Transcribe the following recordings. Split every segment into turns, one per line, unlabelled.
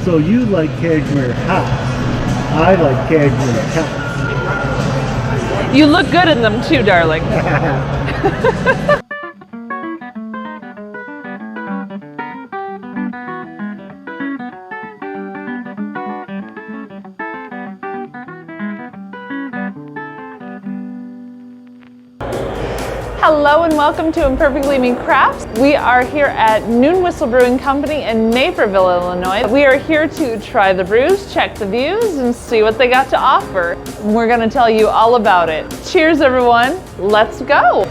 So you like cashmere hot. I like cashmere hot.
You look good in them too, darling. Hello and welcome to Imperfectly Me Crafts. We are here at Noon Whistle Brewing Company in Naperville, Illinois. We are here to try the brews, check the views, and see what they got to offer. We're going to tell you all about it. Cheers, everyone. Let's go.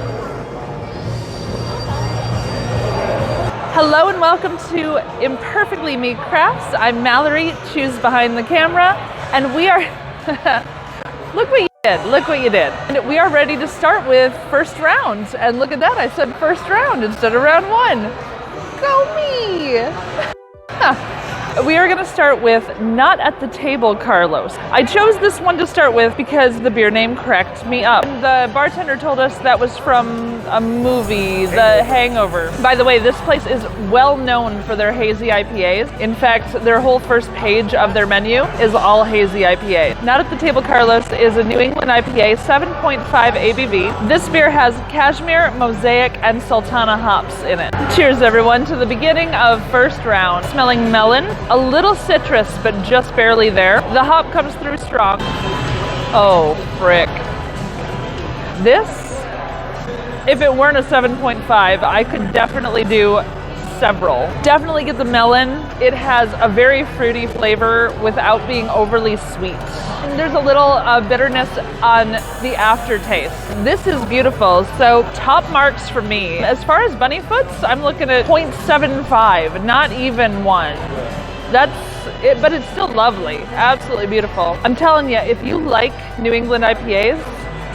Hello and welcome to Imperfectly Me Crafts. I'm Mallory, Choose behind the camera, and we are... Look what you did. Look what you did. And we are ready to start with first round. And look at that, I said first round instead of round one. Go me! We are gonna start with Not at the Table, Carlos. I chose this one to start with because the beer name cracked me up. The bartender told us that was from a movie, The Hangover. By the way, this place is well known for their hazy IPAs. In fact, their whole first page of their menu is all hazy IPA. Not at the Table, Carlos is a New England IPA, 7.5 ABV. This beer has cashmere, mosaic, and sultana hops in it. Cheers, everyone, to the beginning of first round. Smelling melon. A little citrus, but just barely there. The hop comes through strong. Oh, frick. This, if it weren't a 7.5, I could definitely do several. Definitely get the melon. It has a very fruity flavor without being overly sweet. And there's a little bitterness on the aftertaste. This is beautiful. So top marks for me. As far as bunny foots, I'm looking at 0.75, not even one. That's it, but it's still lovely. Absolutely beautiful. I'm telling you, if you like New England IPAs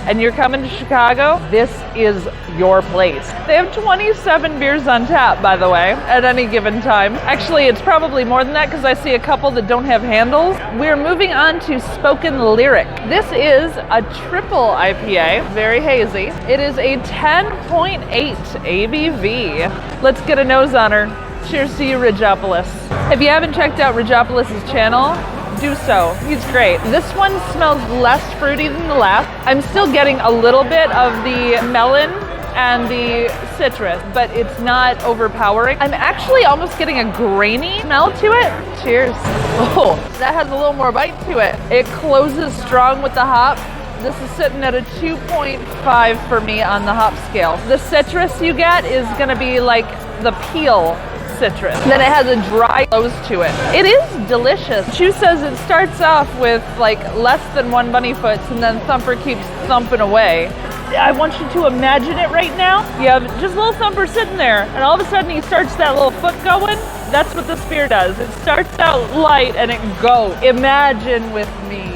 and you're coming to Chicago, this is your place. They have 27 beers on tap, by the way, at any given time. Actually, it's probably more than that because I see a couple that don't have handles. We're moving on to Spoken Lyric. This is a triple IPA, very hazy. It is a 10.8 ABV. Let's get a nose on her. Cheers to you, Ridgeopolis. If you haven't checked out Ridgeopolis' channel, do so. He's great. This one smells less fruity than the last. I'm still getting a little bit of the melon and the citrus, but it's not overpowering. I'm actually almost getting a grainy smell to it. Cheers. Oh, that has a little more bite to it. It closes strong with the hop. This is sitting at a 2.5 for me on the hop scale. The citrus you get is gonna be like the peel citrus. Then it has a dry close to it. It is delicious. Chu says it starts off with like less than one bunny foot and then Thumper keeps thumping away. I want you to imagine it right now. You have just little Thumper sitting there and all of a sudden he starts that little foot going. That's what this beer does. It starts out light and it goes. Imagine with me.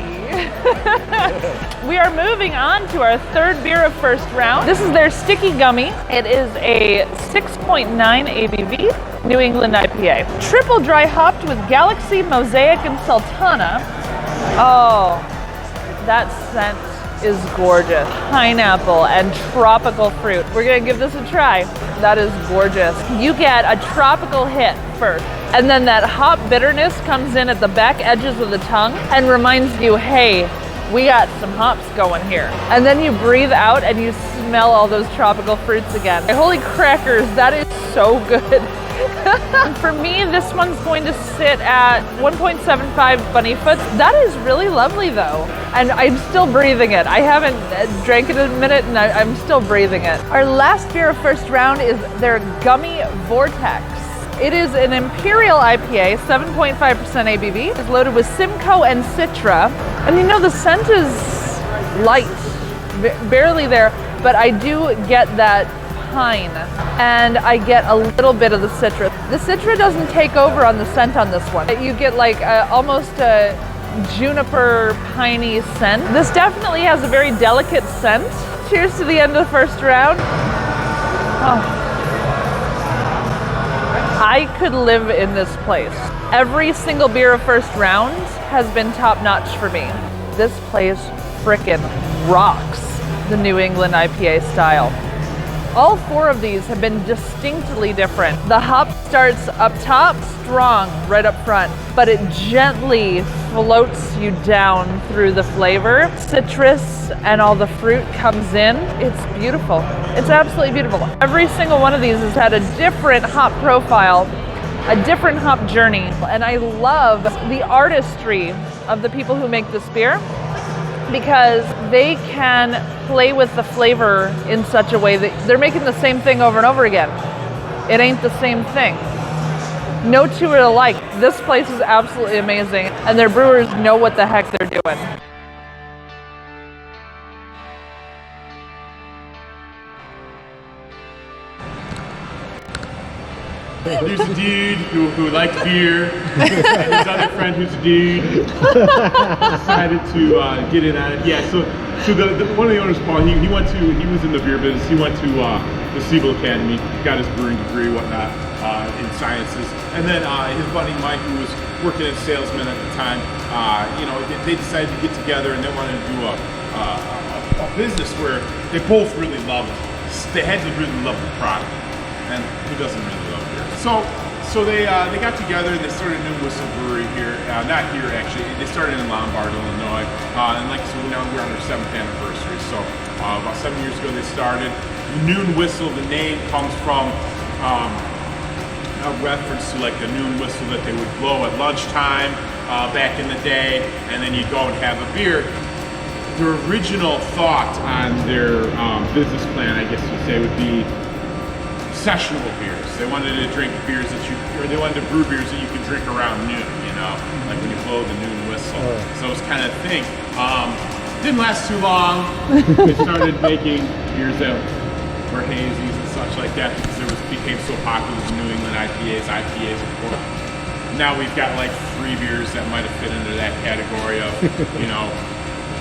We are moving on to our third beer of first round. This is their Sticky Gummy. It is a 6.9 ABV New England IPA. Triple dry hopped with Galaxy, Mosaic, and Sultana. Oh, that scent is gorgeous. Pineapple and tropical fruit. We're gonna give this a try. That is gorgeous. You get a tropical hit first, and then that hop bitterness comes in at the back edges of the tongue and reminds you, hey, we got some hops going here. And then you breathe out and you smell all those tropical fruits again. Holy crackers, that is so good. For me, this one's going to sit at 1.75 bunny foot. That is really lovely though. And I'm still breathing it. I haven't drank it in a minute and I'm still breathing it. Our last beer of first round is their Gummy Vortex. It is an Imperial IPA, 7.5% ABV. It's loaded with Simcoe and Citra. And you know, the scent is light, barely there, but I do get that pine and I get a little bit of the Citra. The Citra doesn't take over on the scent on this one. You get like almost a juniper piney scent. This definitely has a very delicate scent. Cheers to the end of the first round. Oh. I could live in this place. Every single beer of first round has been top notch for me. This place frickin' rocks the New England IPA style. All 4 of these have been distinctly different. The hop starts up top, strong, right up front, but it gently floats you down through the flavor. Citrus and all the fruit comes in. It's beautiful. It's absolutely beautiful. Every single one of these has had a different hop profile, a different hop journey, and I love the artistry of the people who make this beer, because they can play with the flavor in such a way that they're making the same thing over and over again. It ain't the same thing. No two are alike. This place is absolutely amazing, and their brewers know what the heck they're doing.
There's a dude who likes beer, and his other friend who's a dude decided to get in on it. Yeah, so one of the owners, Paul, he was in the beer business. He went to the Siebel Academy, got his brewing degree, whatnot, in sciences, and then his buddy Mike, who was working as a salesman at the time, they decided to get together and they wanted to do a business where they both really loved it. They had to really love the product, and who doesn't really love beer? So they got together and they started a new whistle brewery here. Not here actually. They started in Lombard, Illinois, and now we're on their 7th anniversary. So about 7 years ago they started. Noon Whistle, the name comes from a reference to like the noon whistle that they would blow at lunchtime back in the day, and then you'd go and have a beer. Their original thought on their business plan, I guess you'd say, would be sessionable beers. They wanted to drink beers they wanted to brew beers that you could drink around noon, like when you blow the noon whistle. So it was kind of a thing. Didn't last too long. They started making beers that were hazies and such like that because became so popular with New England IPAs, of course. Now we've got like 3 beers that might have fit into that category of,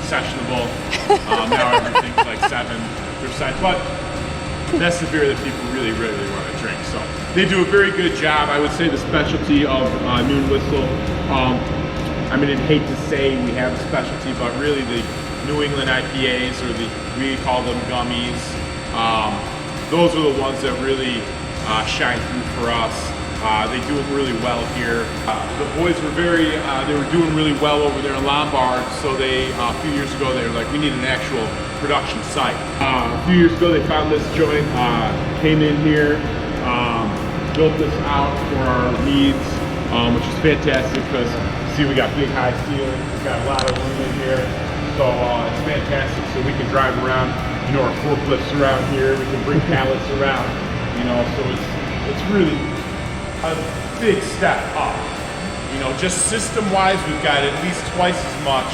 sessionable. Now everything's like 7%, but that's the beer that people really, really want to drink. So they do a very good job. I would say the specialty of Noon Whistle, I'd hate to say we have a specialty, but really the New England IPAs, or we call them gummies, those are the ones that really shine through for us. They do it really well here. The boys were they were doing really well over there in Lombard, so a few years ago they were like, we need an actual production site. A few years ago they found this joint, came in here, built this out for our needs, which is fantastic because, see, we got big high ceilings, we got a lot of room in here, so it's fantastic. So we can drive around, our forklifts around here, we can bring pallets around, so it's really a big step up. Just system-wise, we've got at least twice as much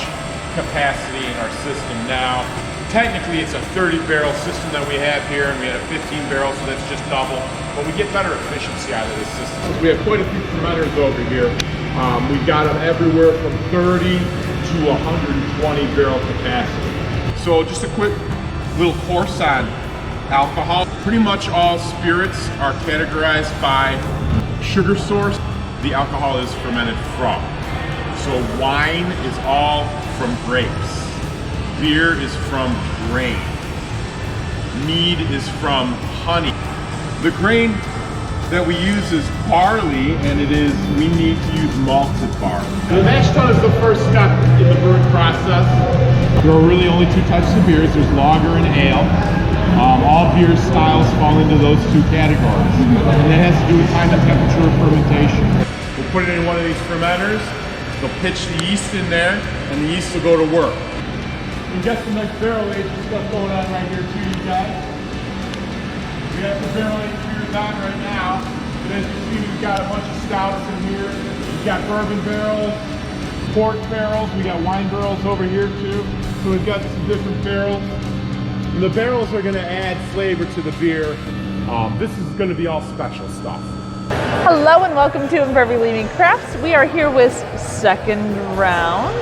capacity in our system now. Technically, it's a 30-barrel system that we have here, and we had a 15-barrel, so that's just double. But we get better efficiency out of this system. We have quite a few fermenters over here. We've got them everywhere from 30 to 120-barrel capacity. So just a quick little course on alcohol. Pretty much all spirits are categorized by sugar source the alcohol is fermented from. So wine is all from grapes. Beer is from grain. Mead is from honey. The grain that we use is barley, and we need to use malted barley. The mash tun is the first step in the brewing process. There are really only 2 types of beers. There's lager and ale. All beer styles fall into those 2 categories. And that has to do with time and temperature of fermentation. We'll put it in one of these fermenters. They'll pitch the yeast in there, and the yeast will go to work. We've got some nice barrel aging stuff going on right here too, you guys. We got some barrel aged beers on right now. And as you see, we've got a bunch of stouts in here. We've got bourbon barrels, port barrels. We got wine barrels over here too. So we've got some different barrels. And the barrels are going to add flavor to the beer. This is going to be all special stuff.
Hello and welcome to Imperfectly Made Crafts. We are here with second round.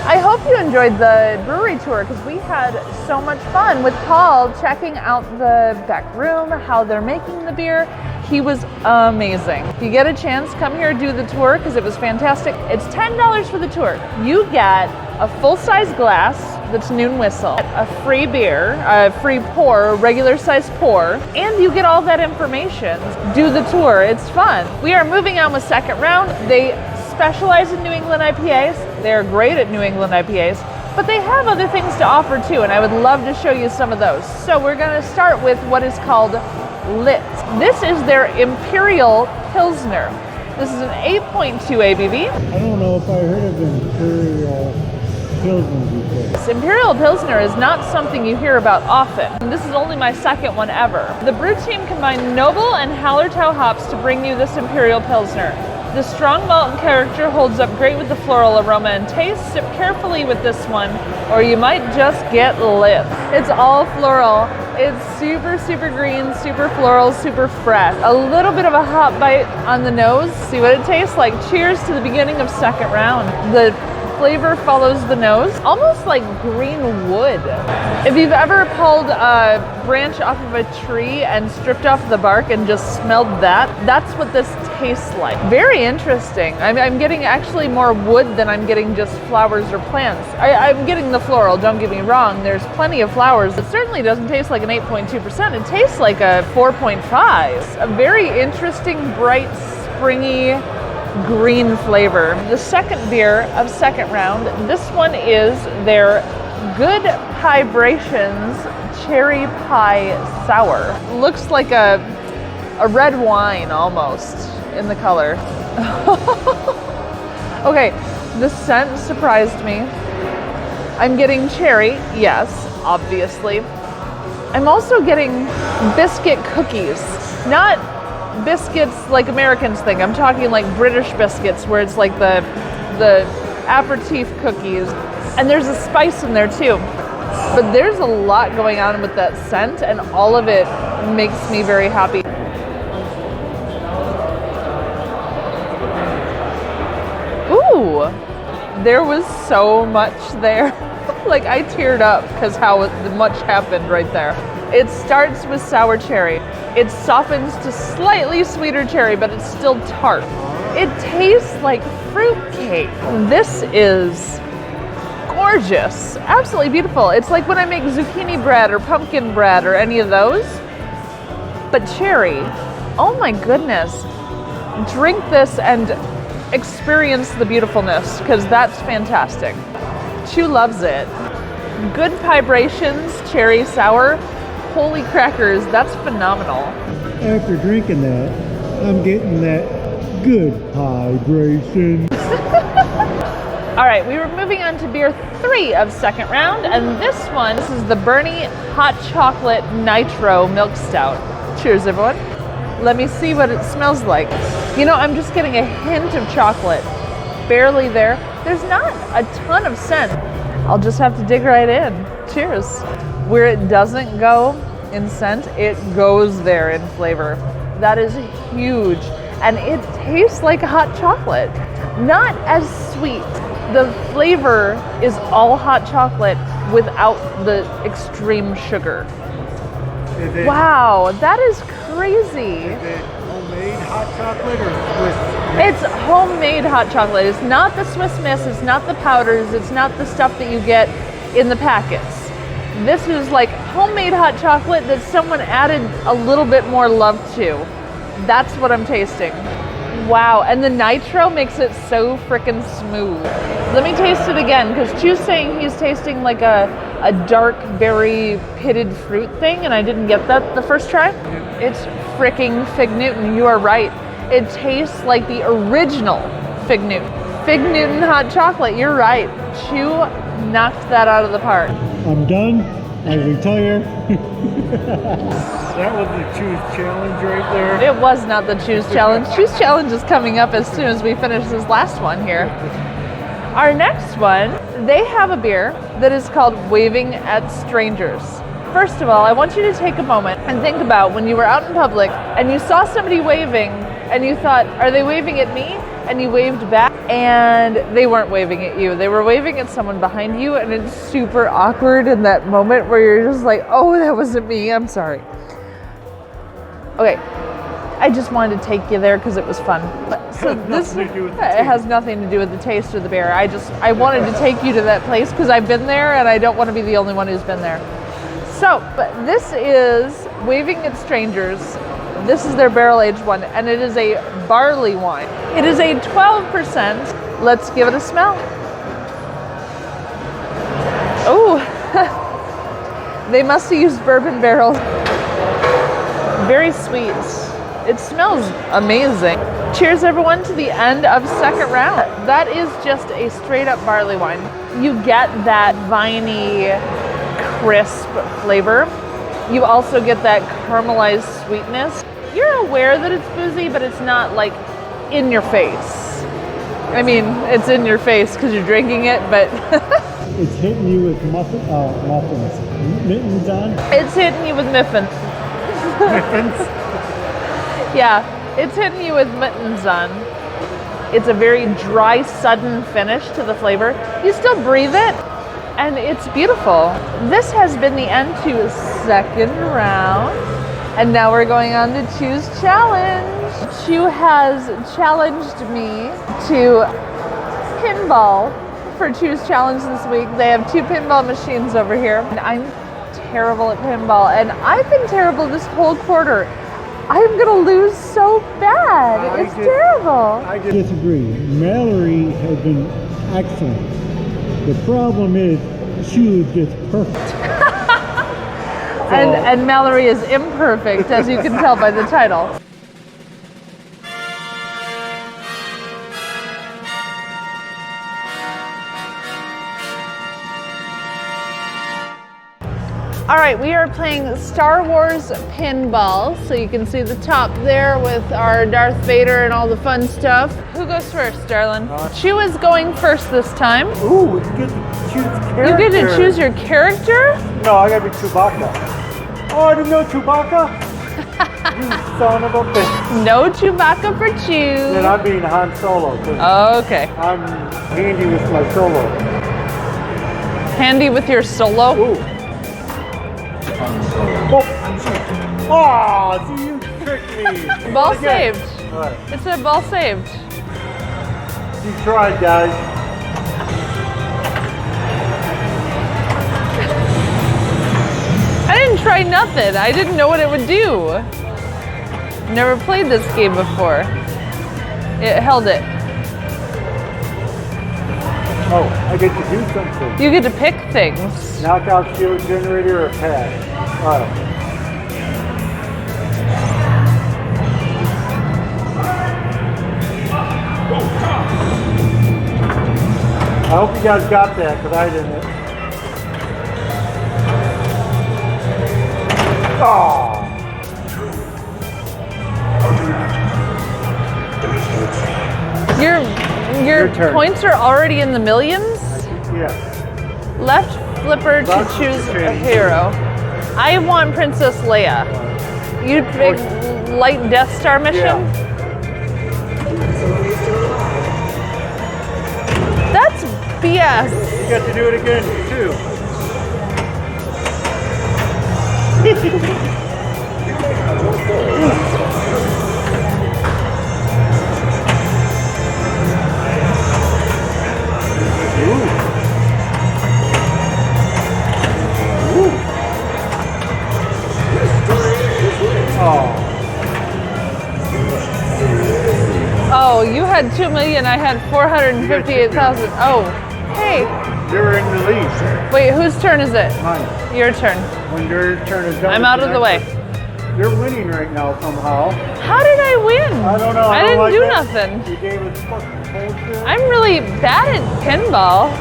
I hope you enjoyed the brewery tour because we had so much fun with Paul checking out the back room, how they're making the beer. He was amazing. If you get a chance, come here, do the tour because it was fantastic. It's $10 for the tour. You get a full-size glass that's Noon Whistle, a free beer, a free pour, a regular size pour, and you get all that information. Do the tour, it's fun. We are moving on with second round. They specialize in New England IPAs. They're great at New England IPAs, but they have other things to offer too, and I would love to show you some of those. So we're gonna start with what is called Lit. This is their Imperial Pilsner. This is an 8.2 ABV.
I don't know if I heard of Imperial Pilsner before.
This Imperial Pilsner is not something you hear about often. This is only my second one ever. The brew team combined Noble and Hallertau hops to bring you this Imperial Pilsner. The strong malt and character holds up great with the floral aroma and taste. Sip carefully with this one, or you might just get lit. It's all floral. It's super, super green, super floral, super fresh. A little bit of a hot bite on the nose. See what it tastes like. Cheers to the beginning of second round. The flavor follows the nose, almost like green wood. If you've ever pulled a branch off of a tree and stripped off the bark and just smelled that, that's what this tastes like. Very interesting. I'm getting actually more wood than I'm getting just flowers or plants. I'm getting the floral, don't get me wrong. There's plenty of flowers. It certainly doesn't taste like an 8.2%. It tastes like a 4.5. A very interesting, bright, springy, green flavor. The second beer of second round, this one is their Good Vibrations Cherry Pie Sour. Looks like a red wine almost in the color. Okay, the scent surprised me. I'm getting cherry, yes, obviously. I'm also getting biscuit cookies, not biscuits like Americans think. I'm talking like British biscuits where it's like the aperitif cookies. And there's a spice in there too. But there's a lot going on with that scent, and all of it makes me very happy. Ooh, there was so much there. Like I teared up because how much happened right there. It starts with sour cherry. It softens to slightly sweeter cherry, but it's still tart. It tastes like fruitcake. This is gorgeous, absolutely beautiful. It's like when I make zucchini bread or pumpkin bread or any of those, but cherry. Oh my goodness. Drink this and experience the beautifulness, because that's fantastic. Chu loves it. Good Vibrations Cherry Sour. Holy crackers, that's phenomenal.
After drinking that, I'm getting that good vibration.
All right, we were moving on to beer 3 of second round, and this is the Bernie Hot Chocolate Nitro Milk Stout. Cheers, everyone. Let me see what it smells like. You know, I'm just getting a hint of chocolate, barely there. There's not a ton of scent. I'll just have to dig right in. Cheers. Where it doesn't go in scent, it goes there in flavor. That is huge. And it tastes like hot chocolate. Not as sweet. The flavor is all hot chocolate without the extreme sugar. Wow, that is crazy.
Is it homemade hot chocolate or Swiss?
It's homemade hot chocolate. It's not the Swiss Miss, it's not the powders, it's not the stuff that you get in the packets. This is like homemade hot chocolate that someone added a little bit more love to. That's what I'm tasting. Wow, and the nitro makes it so freaking smooth. Let me taste it again, because Chu's saying he's tasting like a dark berry pitted fruit thing, and I didn't get that the first try. It's freaking Fig Newton, you are right. It tastes like the original Fig Newton. Fig Newton hot chocolate, you're right. Chu knocked that out of the park.
I'm done. I retire. That was the Choose Challenge right there.
It was not the Choose Challenge. Choose Challenge is coming up as soon as we finish this last one here. Our next one, they have a beer that is called Waving at Strangers. First of all, I want you to take a moment and think about when you were out in public and you saw somebody waving and you thought, are they waving at me? And you waved back, and they weren't waving at you. They were waving at someone behind you, and it's super awkward in that moment where you're just like, oh, that wasn't me, I'm sorry. Okay, I just wanted to take you there because it was fun. But So this
nothing to do with the
it
taste.
has nothing to do with the taste of the beer. I wanted to take you to that place because I've been there and I don't want to be the only one who's been there. So, but this is Waving at Strangers. This is their barrel-aged one, and it is a barley wine. It is a 12%. Let's give it a smell. Oh, they must have used bourbon barrels. Very sweet. It smells amazing. Cheers, everyone, to the end of second round. That is just a straight-up barley wine. You get that viney, crisp flavor. You also get that caramelized sweetness. You're aware that it's boozy, but it's not like in your face. I mean, it's in your face because you're drinking it, but
It's hitting you with muffins. Mittens on?
it's hitting you with mittens.
Mittens?
Yeah, it's hitting you with mittens on. It's a very dry, sudden finish to the flavor. You still breathe it, and it's beautiful. This has been the end to second round, and now we're going on to Choose Challenge. Chu has challenged me to pinball for Choose Challenge this week. They have 2 pinball machines over here, and I'm terrible at pinball, and I've been terrible this whole quarter. I'm gonna lose so bad. It's terrible.
I disagree. Mallory has been excellent. The problem is she was just perfect.
And Mallory is imperfect, as you can tell by the title. All right, we are playing Star Wars pinball. So you can see the top there with our Darth Vader and all the fun stuff. Who goes first, darling? Chu is going first this time.
Ooh, you get to choose character.
You get to choose your character?
No, I gotta be Chewbacca. Oh, I didn't know Chewbacca? You son of a bitch.
No Chewbacca for Chu.
Then I'm being Han Solo. 'Cause
Okay.
I'm handy with my solo.
Handy with your solo.
Ooh. Oh, see, you tricked me.
Ball
Again.
saved.
All right.
It said ball saved.
You tried, guys.
I didn't try nothing. I didn't know what it would do. Never played this game before. It held it.
Oh, I get to do something.
You get to pick things.
Knockout shield generator or pass. All right. I hope you guys got that, because I didn't. Oh.
Your
Your turn.
points are already in the millions.
Yeah.
Left flipper to
Left
choose
to
a
change.
hero. I want Princess Leia. You pick light Death Star mission?
Yeah.
That's BS.
You got to do it again, too.
Oh, you had 2 million, I had 458,000. Oh, hey,
You're in the lead.
wait, whose turn is it?
Mine.
Your turn.
When your turn is done.
I'm out of the way.
You're winning right now somehow.
How did I win?
I don't know.
I
don't
didn't
like
do
that.
nothing.
You gave us fucking bullshit.
I'm really bad at pinball.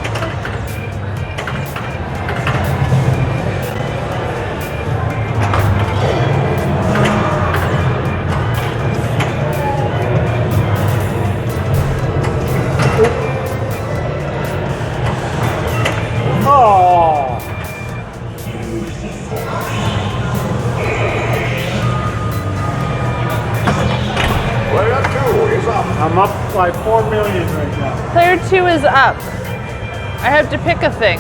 Oh. I'm up by 4 million right now.
Player 2 is up. I have to pick a thing.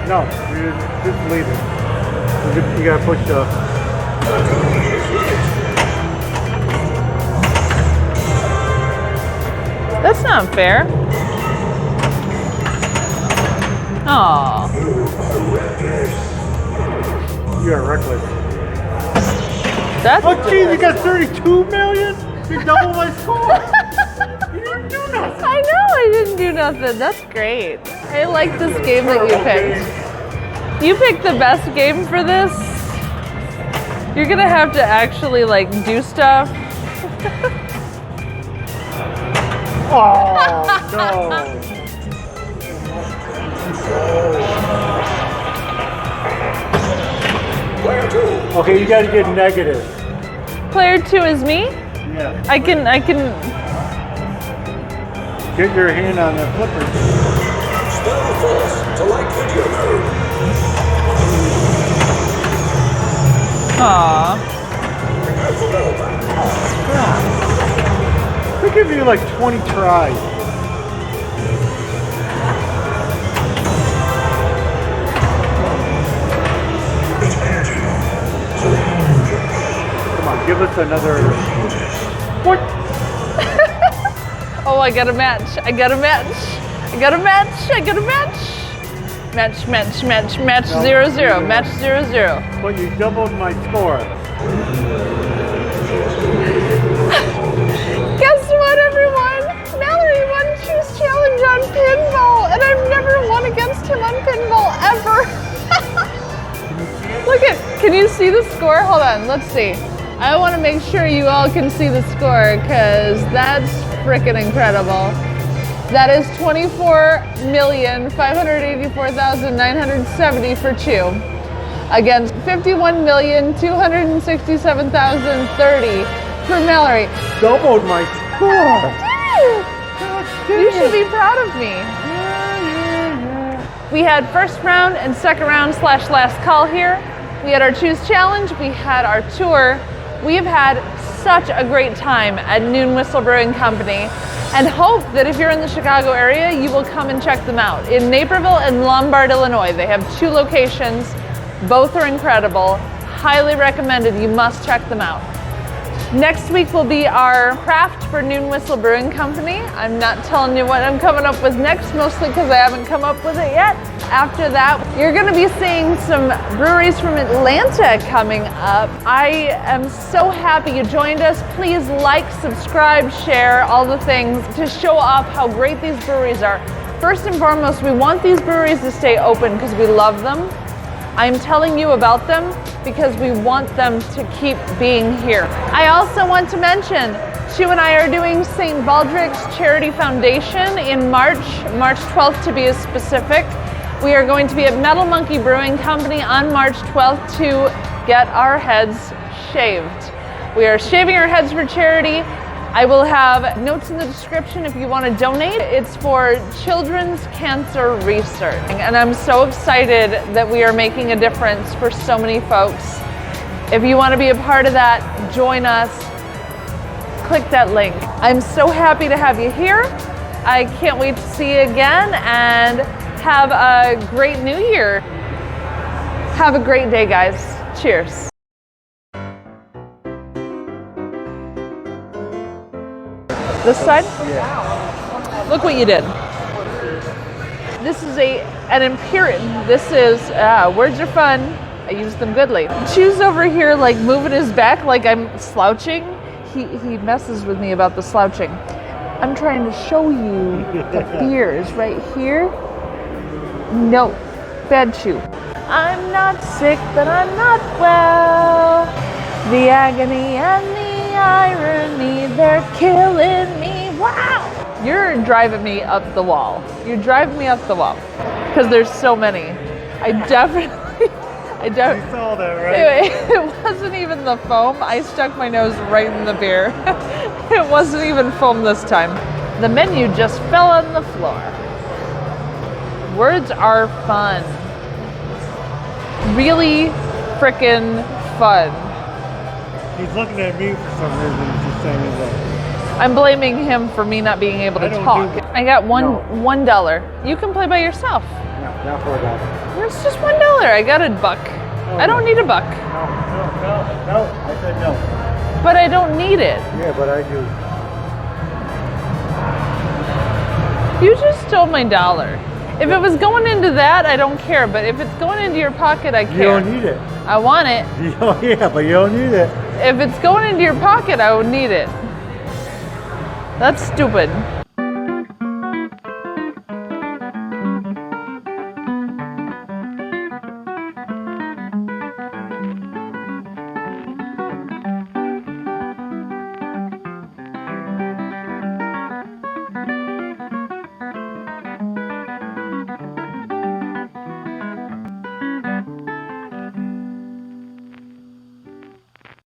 No, you just leave it. You gotta push the.
That's not fair. Aw.
You are reckless.
That's
Oh, geez, you got 32 million? You double my score. You didn't do nothing.
I know I didn't do nothing. That's great. I like this game that you picked. You picked the best game for this. You're gonna have to actually like do stuff.
Oh, no. Okay, you gotta get negative.
Player 2 is me?
Yeah.
I can
Get your hand on the flipper.
Spell force to like video mode.
Aw.
They give you like 20 tries. Come on, give us another. What?
Oh, I got a match. I got a match. I got a match. I got a match. Match, match, match, match,
No.
0-0. Match 0-0.
Well, you doubled my score.
Guess what, everyone? Mallory won Choose Challenge on pinball, and I've never won against him on pinball ever. Look at, can you see the score? Hold on, let's see. I want to make sure you all can see the score because that's freaking incredible. That is 24,584,970 for Chew against 51,267,030 for Mallory.
Doubled my score.
You should be proud of me. We had first round and second round / last call here. We had our Choose Challenge. We had our tour. We have had such a great time at Noon Whistle Brewing Company and hope that if you're in the Chicago area, you will come and check them out. In Naperville and Lombard, Illinois, they have 2 locations. Both are incredible. Highly recommended. You must check them out. Next week will be our craft for Noon Whistle Brewing Company. I'm not telling you what I'm coming up with next, mostly because I haven't come up with it yet. After that, you're going to be seeing some breweries from Atlanta coming up. I am so happy you joined us. Please like, subscribe, share, all the things to show off how great these breweries are. First and foremost, we want these breweries to stay open because we love them. I'm telling you about them because we want them to keep being here. I also want to mention, Chew and I are doing St. Baldrick's Charity Foundation in March 12th to be specific. We are going to be at Metal Monkey Brewing Company on March 12th to get our heads shaved. We are shaving our heads for charity. I will have notes in the description if you want to donate. It's for children's cancer research. And I'm so excited that we are making a difference for so many folks. If you want to be a part of that, join us. Click that link. I'm so happy to have you here. I can't wait to see you again and have a great new year. Have a great day, guys. Cheers. This side?
Yeah.
Look what you did. This is an Imperial. This is, words are fun. I use them goodly. Chew's over here like moving his back like I'm slouching. He messes with me about the slouching. I'm trying to show you the beer is right here. No, bad Chew. I'm not sick, but I'm not well. The agony and the irony, they're killing me. Wow! You're driving me up the wall. You're driving me up the wall. Because there's so many. I definitely
You saw that, right?
Anyway, it wasn't even the foam. I stuck my nose right in the beer. It wasn't even foam this time. The menu just fell on the floor. Words are fun. Really frickin' fun.
He's looking at me for some reason. He's just saying that.
I'm blaming him for me not being able to
I don't
talk.
do that.
I got
No.
$1. You can play by yourself.
No, not for that.
It's just $1. I got a buck. I don't need a buck,
No. I said no.
but I don't need it.
Yeah, but I do.
You just stole my dollar. If it was going into that, I don't care. But if it's going into your pocket, I care.
You don't need it.
I want it.
Yeah, but you don't need it.
If it's going into your pocket, I would need it. That's stupid.